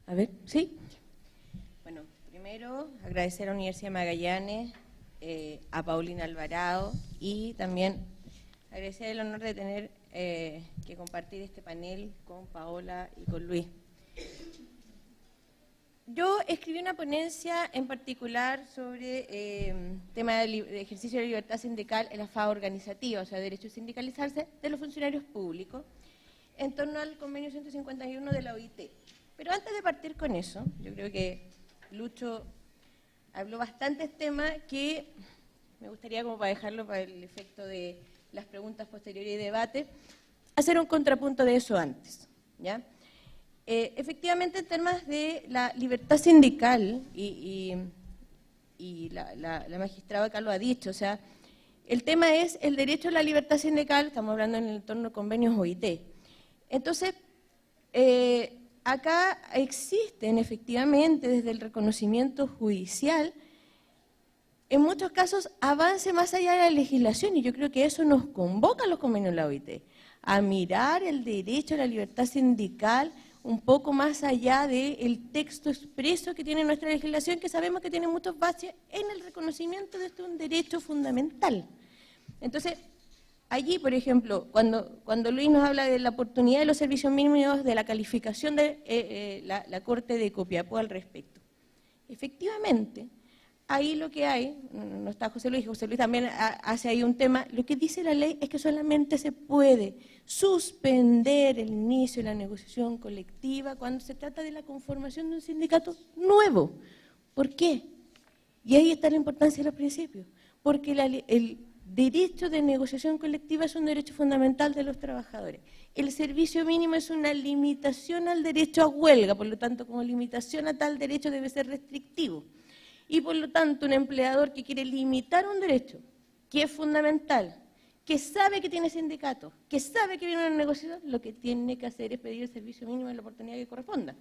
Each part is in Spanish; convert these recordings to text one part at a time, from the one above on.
A ver, ¿sí? Bueno, primero agradecer a la Universidad de Magallanes, a Paulina Alvarado y también agradecer el honor de tener que compartir este panel con Paola y con Luis. Yo escribí una ponencia en particular sobre tema de ejercicio de libertad sindical en la FAO organizativa, o sea, derecho a sindicalizarse de los funcionarios públicos, en torno al convenio 151 de la OIT. Pero antes de partir con eso, yo creo que Lucho habló bastantes temas que me gustaría, como para dejarlo para el efecto de las preguntas posteriores y debate, hacer un contrapunto de eso antes, ¿ya? Efectivamente, en temas de la libertad sindical, y la magistrada acá lo ha dicho, o sea, el tema es el derecho a la libertad sindical, estamos hablando en el entorno de convenios OIT. Entonces, acá existen efectivamente desde el reconocimiento judicial, en muchos casos, avance más allá de la legislación, y yo creo que eso nos convoca a los convenios de la OIT, a mirar el derecho a la libertad sindical un poco más allá del texto expreso que tiene nuestra legislación, que sabemos que tiene muchas bases en el reconocimiento de un derecho fundamental. Entonces, allí, por ejemplo, cuando Luis nos habla de la oportunidad de los servicios mínimos, de la calificación de la Corte de Copiapó al respecto, efectivamente, ahí lo que hay, no está José Luis también hace ahí un tema, lo que dice la ley es que solamente se puede suspender el inicio de la negociación colectiva cuando se trata de la conformación de un sindicato nuevo. ¿Por qué? Y ahí está la importancia de los principios, porque el derecho de negociación colectiva es un derecho fundamental de los trabajadores. El servicio mínimo es una limitación al derecho a huelga, por lo tanto, como limitación a tal derecho debe ser restrictivo. Y por lo tanto, un empleador que quiere limitar un derecho, que es fundamental, que sabe que tiene sindicato, que sabe que viene una negociación, lo que tiene que hacer es pedir el servicio mínimo en la oportunidad que corresponda.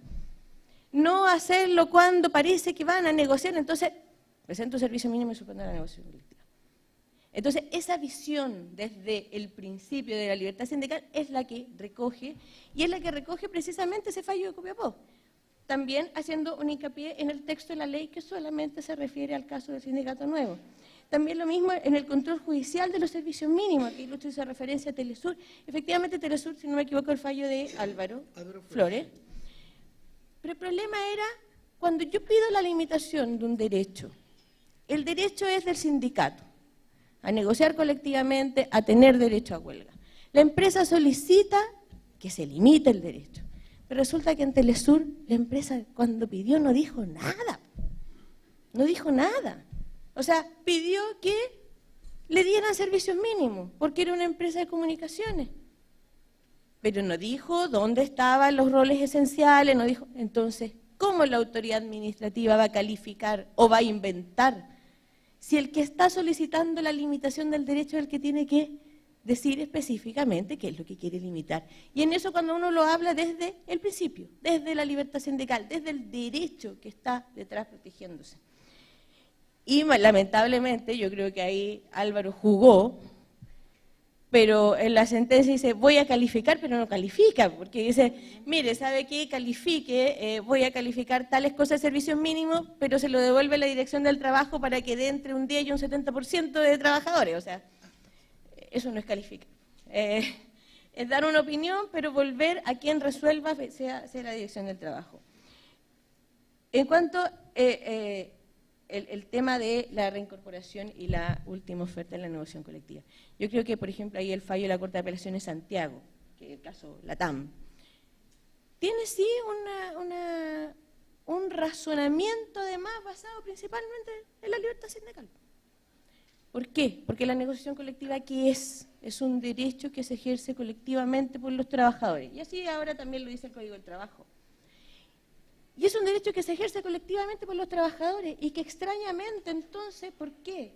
No hacerlo cuando parece que van a negociar, entonces presento un servicio mínimo y suspendo la negociación colectiva. Entonces, esa visión desde el principio de la libertad sindical es la que recoge, y es la que recoge precisamente ese fallo de Copiapó. También haciendo un hincapié en el texto de la ley que solamente se refiere al caso del sindicato nuevo. También lo mismo en el control judicial de los servicios mínimos, aquí Lucho hizo referencia a Telesur. Efectivamente, Telesur, si no me equivoco, el fallo de Álvaro Flores. Pero el problema era cuando yo pido la limitación de un derecho. El derecho es del sindicato, a negociar colectivamente, a tener derecho a huelga. La empresa solicita que se limite el derecho. Pero resulta que en Telesur la empresa cuando pidió no dijo nada. No dijo nada. O sea, pidió que le dieran servicios mínimos, porque era una empresa de comunicaciones. Pero no dijo dónde estaban los roles esenciales, no dijo. Entonces, ¿cómo la autoridad administrativa va a calificar o va a inventar si el que está solicitando la limitación del derecho es el que tiene que decir específicamente qué es lo que quiere limitar? Y en eso, cuando uno lo habla desde el principio, desde la libertad sindical, desde el derecho que está detrás protegiéndose. Y lamentablemente, yo creo que ahí Álvaro jugó, pero en la sentencia dice, voy a calificar, pero no califica, porque dice, mire, ¿sabe qué? Califique, voy a calificar tales cosas de servicios mínimos, pero se lo devuelve la Dirección del Trabajo para que dé entre un 10 y un 70% de trabajadores, o sea, eso no es calificar. Es dar una opinión, pero volver a quien resuelva sea la Dirección del Trabajo. En cuanto el tema de la reincorporación y la última oferta en la negociación colectiva. Yo creo que, por ejemplo, ahí el fallo de la Corte de Apelaciones Santiago, que es el caso LATAM, tiene sí un razonamiento además basado principalmente en la libertad sindical. ¿Por qué? Porque la negociación colectiva, ¿qué es? Es un derecho que se ejerce colectivamente por los trabajadores. Y así ahora también lo dice el Código del Trabajo. Y es un derecho que se ejerce colectivamente por los trabajadores y que extrañamente, entonces, ¿por qué?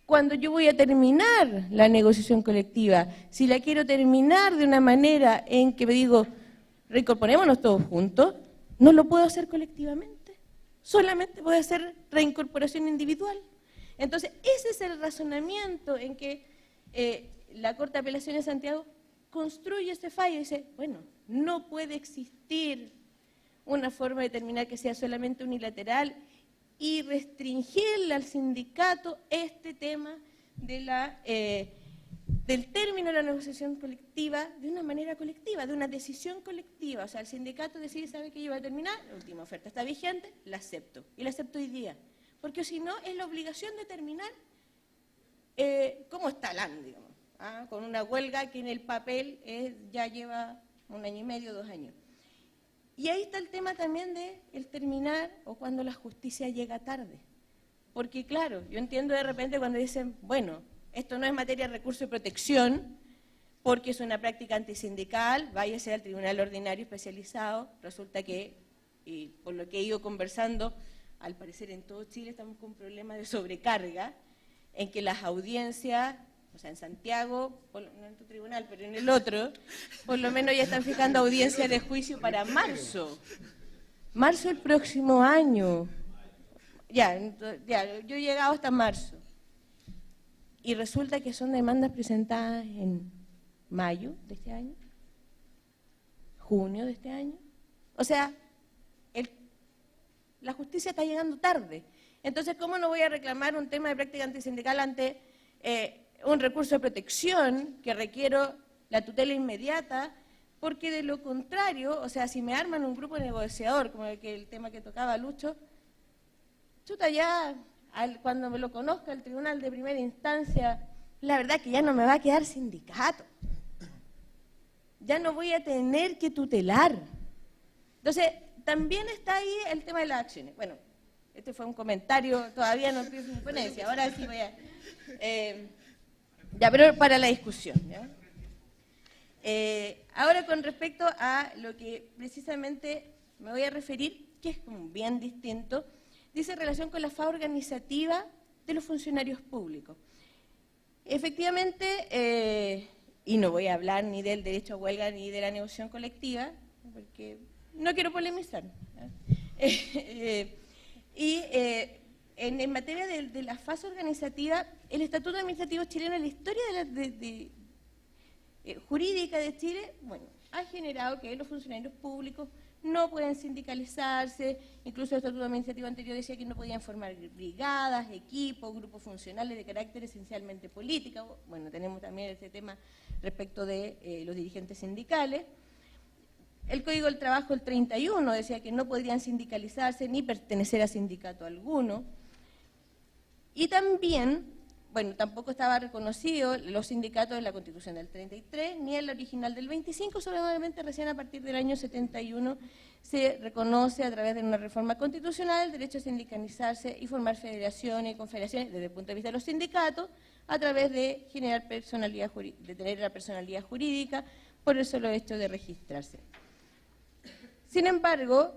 Cuando yo voy a terminar la negociación colectiva, si la quiero terminar de una manera en que me digo, reincorporémonos todos juntos, no lo puedo hacer colectivamente. Solamente puedo hacer reincorporación individual. Entonces, ese es el razonamiento en que la Corte de Apelaciones de Santiago construye este fallo y dice, bueno, no puede existir una forma de determinar que sea solamente unilateral y restringirle al sindicato este tema de del término de la negociación colectiva de una manera colectiva, de una decisión colectiva. O sea, el sindicato decide, ¿sabe que yo voy a terminar? La última oferta está vigente, la acepto. Y la acepto hoy día. Porque si no, es la obligación de terminar cómo está la AN, digamos, con una huelga que en el papel ya lleva 1 año y medio, 2 años. Y ahí está el tema también de el terminar o cuando la justicia llega tarde. Porque claro, yo entiendo de repente cuando dicen, bueno, esto no es materia de recurso de protección, porque es una práctica antisindical, váyase al tribunal ordinario especializado, resulta que, y por lo que he ido conversando, al parecer en todo Chile estamos con un problema de sobrecarga, en que las audiencias, o sea, en Santiago, no en tu tribunal, pero en el otro, por lo menos ya están fijando audiencias de juicio para marzo. Marzo del próximo año. Ya, yo he llegado hasta marzo. Y resulta que son demandas presentadas en mayo de este año, junio de este año. O sea, la justicia está llegando tarde. Entonces, ¿cómo no voy a reclamar un tema de práctica antisindical ante un recurso de protección que requiero la tutela inmediata? Porque de lo contrario, o sea, si me arman un grupo negociador, como el tema que tocaba Lucho, chuta, ya cuando me lo conozca el tribunal de primera instancia, la verdad que ya no me va a quedar sindicato. Ya no voy a tener que tutelar. Entonces, también está ahí el tema de las acciones. Bueno, este fue un comentario, todavía no empiezo mi ponencia, ahora sí voy a... ya, pero para la discusión, ¿ya? Ahora con respecto a lo que precisamente me voy a referir, que es como bien distinto, dice relación con la FA organizativa de los funcionarios públicos. Efectivamente, y no voy a hablar ni del derecho a huelga ni de la negociación colectiva, porque no quiero polemizar. En materia de la fase organizativa, el Estatuto Administrativo Chileno, la historia jurídica de Chile, bueno, ha generado que los funcionarios públicos no pueden sindicalizarse, incluso el Estatuto Administrativo anterior decía que no podían formar brigadas, equipos, grupos funcionales de carácter esencialmente político. Bueno, tenemos también este tema respecto de los dirigentes sindicales. El Código del Trabajo, el 31, decía que no podrían sindicalizarse ni pertenecer a sindicato alguno. Y también, bueno, tampoco estaba reconocido los sindicatos en la Constitución del 33, ni en la original del 25, solamente recién a partir del año 71 se reconoce a través de una reforma constitucional el derecho a sindicalizarse y formar federaciones y confederaciones desde el punto de vista de los sindicatos, a través de generar personalidad, de tener la personalidad jurídica, por el solo hecho de registrarse. Sin embargo,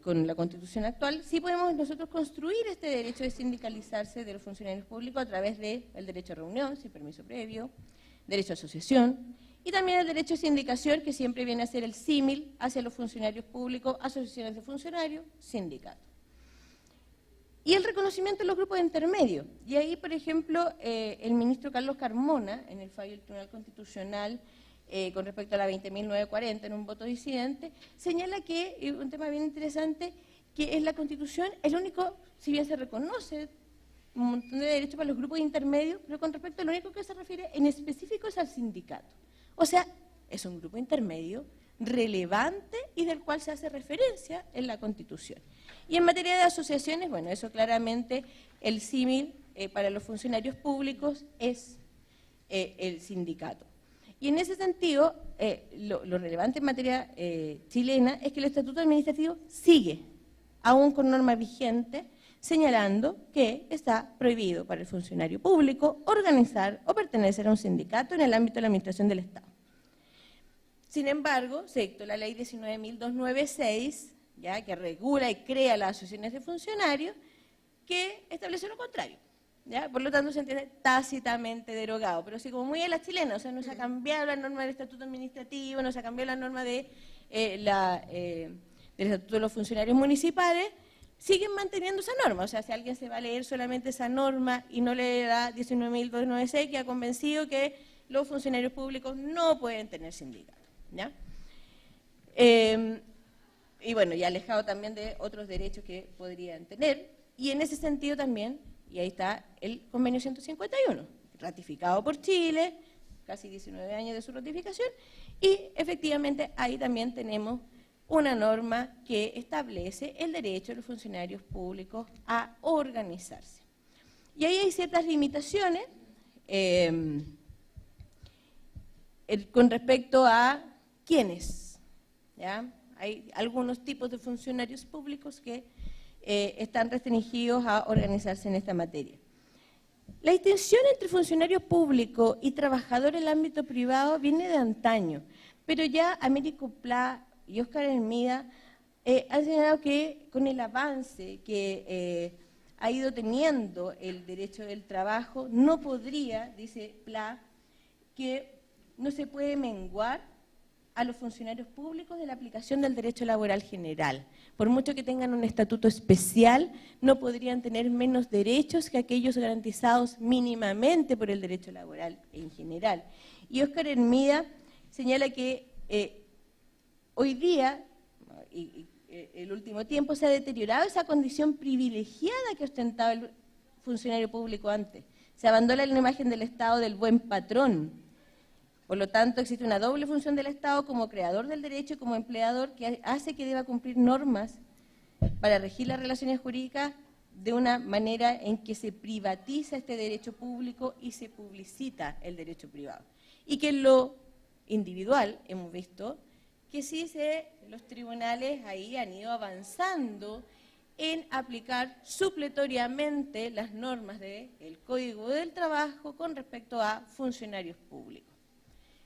con la Constitución actual, sí podemos nosotros construir este derecho de sindicalizarse de los funcionarios públicos a través del derecho a reunión, sin permiso previo, derecho a asociación, y también el derecho a sindicación, que siempre viene a ser el símil hacia los funcionarios públicos, asociaciones de funcionarios, sindicatos. Y el reconocimiento de los grupos intermedios. Y ahí, por ejemplo, el ministro Carlos Carmona, en el fallo del Tribunal Constitucional, con respecto a la 20.940 en un voto disidente, señala que, un tema bien interesante, que en la Constitución el único, si bien se reconoce un montón de derechos para los grupos intermedios, pero con respecto a lo único que se refiere en específico es al sindicato. O sea, es un grupo intermedio relevante y del cual se hace referencia en la Constitución. Y en materia de asociaciones, bueno, eso claramente el símil para los funcionarios públicos es el sindicato. Y en ese sentido, lo relevante en materia chilena es que el Estatuto Administrativo sigue, aún con norma vigente, señalando que está prohibido para el funcionario público organizar o pertenecer a un sindicato en el ámbito de la administración del Estado. Sin embargo, se dictó la ley 19.296, ya que regula y crea las asociaciones de funcionarios, que establece lo contrario. ¿Ya? Por lo tanto, se entiende tácitamente derogado, pero sí como muy a la chilena, o sea, no se ha cambiado la norma del Estatuto Administrativo, no se ha cambiado la norma del Estatuto de los Funcionarios Municipales, siguen manteniendo esa norma. O sea, si alguien se va a leer solamente esa norma y no lee la 19.296, queda convencido que los funcionarios públicos no pueden tener sindicato, ¿ya? y bueno, y alejado también de otros derechos que podrían tener. Y en ese sentido también, y ahí está el convenio 151, ratificado por Chile, casi 19 años de su ratificación, y efectivamente ahí también tenemos una norma que establece el derecho de los funcionarios públicos a organizarse. Y ahí hay ciertas limitaciones con respecto a quiénes, ¿ya? Hay algunos tipos de funcionarios públicos que están restringidos a organizarse en esta materia. La distinción entre funcionario público y trabajador en el ámbito privado viene de antaño, pero ya Américo Pla y Óscar Hermida han señalado que con el avance que ha ido teniendo el derecho del trabajo, no podría, dice Pla, que no se puede menguar a los funcionarios públicos de la aplicación del derecho laboral general. Por mucho que tengan un estatuto especial, no podrían tener menos derechos que aquellos garantizados mínimamente por el derecho laboral en general. Y Óscar Hermida señala que hoy día, el último tiempo, se ha deteriorado esa condición privilegiada que ostentaba el funcionario público antes. Se abandona la imagen del Estado del buen patrón. Por lo tanto, existe una doble función del Estado como creador del derecho y como empleador que hace que deba cumplir normas para regir las relaciones jurídicas de una manera en que se privatiza este derecho público y se publicita el derecho privado. Y que en lo individual hemos visto que sí los tribunales ahí han ido avanzando en aplicar supletoriamente las normas del Código del Trabajo con respecto a funcionarios públicos,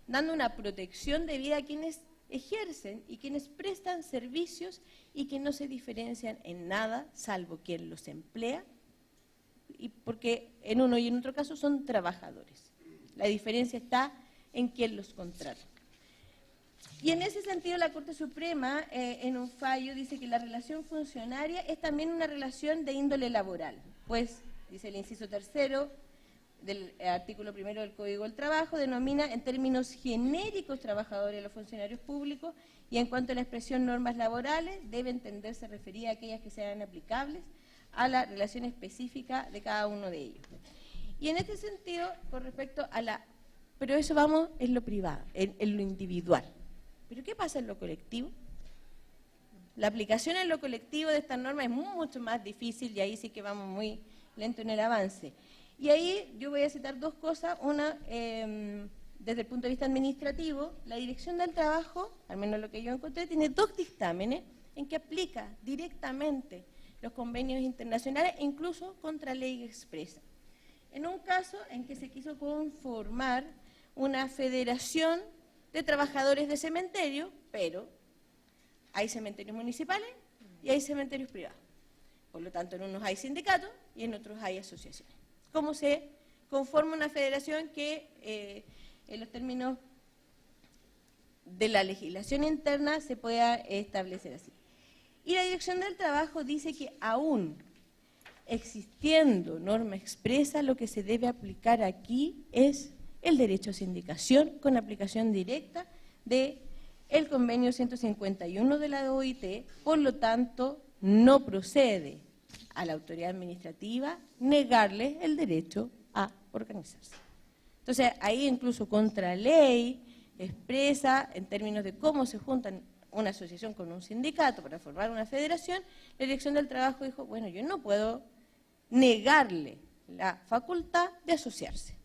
dando una protección debida a quienes ejercen y quienes prestan servicios y que no se diferencian en nada, salvo quien los emplea, y porque en uno y en otro caso son trabajadores. La diferencia está en quien los contrata. Y en ese sentido la Corte Suprema, en un fallo, dice que la relación funcionaria es también una relación de índole laboral, pues, dice el inciso tercero, del artículo primero del Código del Trabajo, denomina en términos genéricos trabajadores a los funcionarios públicos y en cuanto a la expresión normas laborales, debe entenderse referida a aquellas que sean aplicables a la relación específica de cada uno de ellos. Y en este sentido, con respecto a la... Pero eso vamos en lo privado, en lo individual. ¿Pero qué pasa en lo colectivo? La aplicación en lo colectivo de esta norma es mucho más difícil y ahí sí que vamos muy lento en el avance. Y ahí yo voy a citar dos cosas. Una, desde el punto de vista administrativo, la Dirección del Trabajo, al menos lo que yo encontré, tiene dos dictámenes en que aplica directamente los convenios internacionales e incluso contra ley expresa. En un caso en que se quiso conformar una federación de trabajadores de cementerio, pero hay cementerios municipales y hay cementerios privados. Por lo tanto, en unos hay sindicatos y en otros hay asociaciones. ¿Cómo se conforma una federación que en los términos de la legislación interna se pueda establecer así? Y la Dirección del Trabajo dice que aún existiendo norma expresa, lo que se debe aplicar aquí es el derecho a sindicación con aplicación directa del convenio 151 de la OIT, por lo tanto, no procede a la autoridad administrativa negarle el derecho a organizarse. Entonces, ahí incluso contra ley expresa, en términos de cómo se juntan una asociación con un sindicato para formar una federación, la Dirección del Trabajo dijo, bueno, yo no puedo negarle la facultad de asociarse.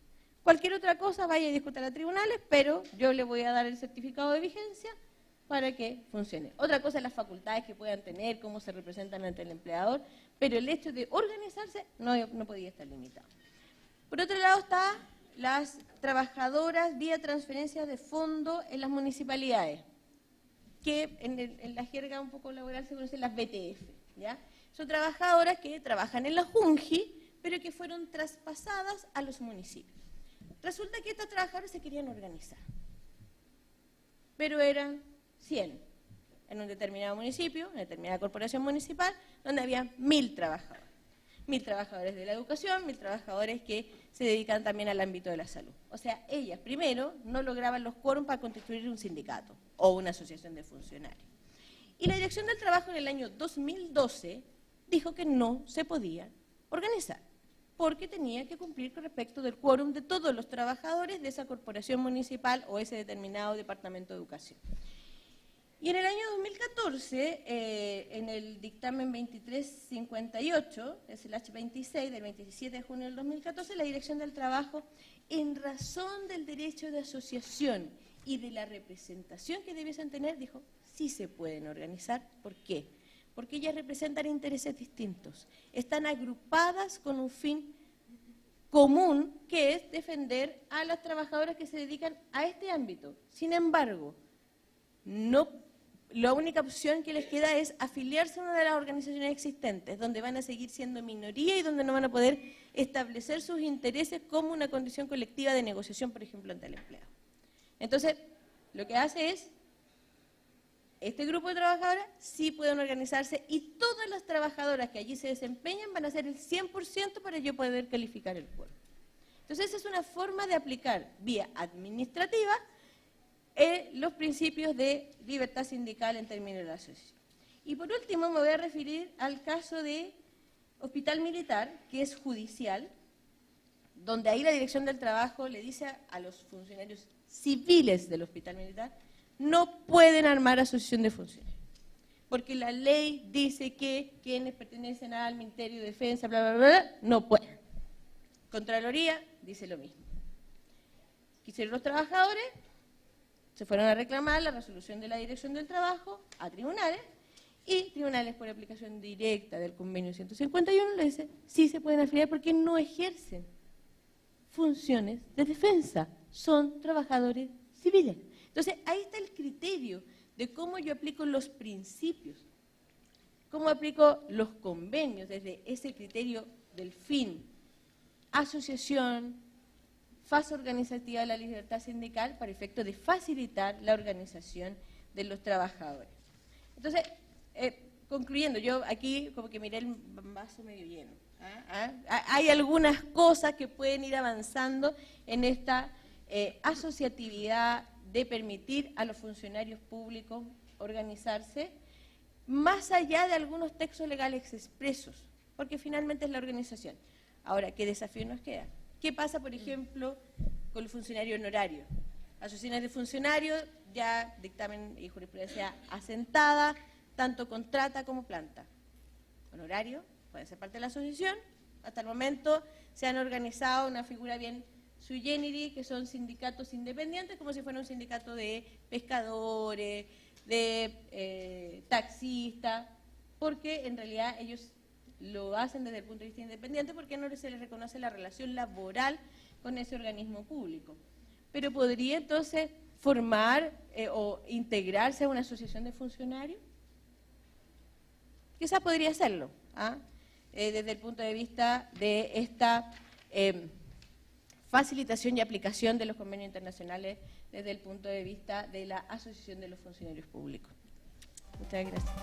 Cualquier otra cosa vaya a discutir a tribunales, pero yo le voy a dar el certificado de vigencia para que funcione. Otra cosa es las facultades que puedan tener, cómo se representan ante el empleador, pero el hecho de organizarse no podía estar limitado. Por otro lado está las trabajadoras vía transferencia de fondo en las municipalidades, que en la jerga un poco laboral se conocen las BTF, ¿ya? Son trabajadoras que trabajan en la JUNJI, pero que fueron traspasadas a los municipios. Resulta que estas trabajadoras se querían organizar, pero eran 100 en un determinado municipio, en una determinada corporación municipal, donde había 1000 trabajadores. 1000 trabajadores de la educación, 1000 trabajadores que se dedican también al ámbito de la salud. O sea, ellas primero no lograban los quórum para constituir un sindicato o una asociación de funcionarios. Y la Dirección del Trabajo en el año 2012 dijo que no se podía organizar, porque tenía que cumplir con respecto del quórum de todos los trabajadores de esa corporación municipal o ese determinado departamento de educación. Y en el año 2014, en el dictamen 2358/26 del 27 de junio del 2014, la Dirección del Trabajo, en razón del derecho de asociación y de la representación que debiesen tener, dijo, sí se pueden organizar. ¿Por qué? Porque ellas representan intereses distintos, están agrupadas con un fin común, que es defender a las trabajadoras que se dedican a este ámbito. Sin embargo, la única opción que les queda es afiliarse a una de las organizaciones existentes, donde van a seguir siendo minoría y donde no van a poder establecer sus intereses como una condición colectiva de negociación, por ejemplo, ante el empleado. Entonces, lo que hace es, este grupo de trabajadoras sí pueden organizarse y todas las trabajadoras que allí se desempeñan van a hacer el 100% para yo poder calificar el quórum. Entonces, esa es una forma de aplicar vía administrativa los principios de libertad sindical en términos de la asociación. Y por último me voy a referir al caso de Hospital Militar, que es judicial, donde ahí la Dirección del Trabajo le dice a los funcionarios civiles del Hospital Militar, no pueden armar asociación de funcionarios, porque la ley dice que quienes pertenecen al Ministerio de Defensa, bla, bla, bla, bla, no pueden. Contraloría dice lo mismo. Quisieron los trabajadores, se fueron a reclamar la resolución de la Dirección del Trabajo a tribunales, y tribunales, por aplicación directa del convenio 151, le dicen sí se pueden afiliar porque no ejercen funciones de defensa, son trabajadores civiles. Entonces, ahí está el criterio de cómo yo aplico los principios, cómo aplico los convenios, desde ese criterio del fin, asociación, fase organizativa de la libertad sindical para efecto de facilitar la organización de los trabajadores. Entonces, concluyendo, yo aquí como que miré el vaso medio lleno. Hay algunas cosas que pueden ir avanzando en esta asociatividad de permitir a los funcionarios públicos organizarse, más allá de algunos textos legales expresos, porque finalmente es la organización. Ahora, ¿qué desafío nos queda? ¿Qué pasa, por ejemplo, con el funcionario honorario? Asociaciones de funcionarios, ya dictamen y jurisprudencia asentada, tanto contrata como planta. Honorario, pueden ser parte de la asociación. Hasta el momento se han organizado una figura bien sui generis, que son sindicatos independientes, como si fuera un sindicato de pescadores, de taxistas, porque en realidad ellos lo hacen desde el punto de vista independiente porque no se les reconoce la relación laboral con ese organismo público. Pero podría entonces formar o integrarse a una asociación de funcionarios. Quizás podría hacerlo, desde el punto de vista de esta facilitación y aplicación de los convenios internacionales desde el punto de vista de la asociación de los funcionarios públicos. Muchas gracias.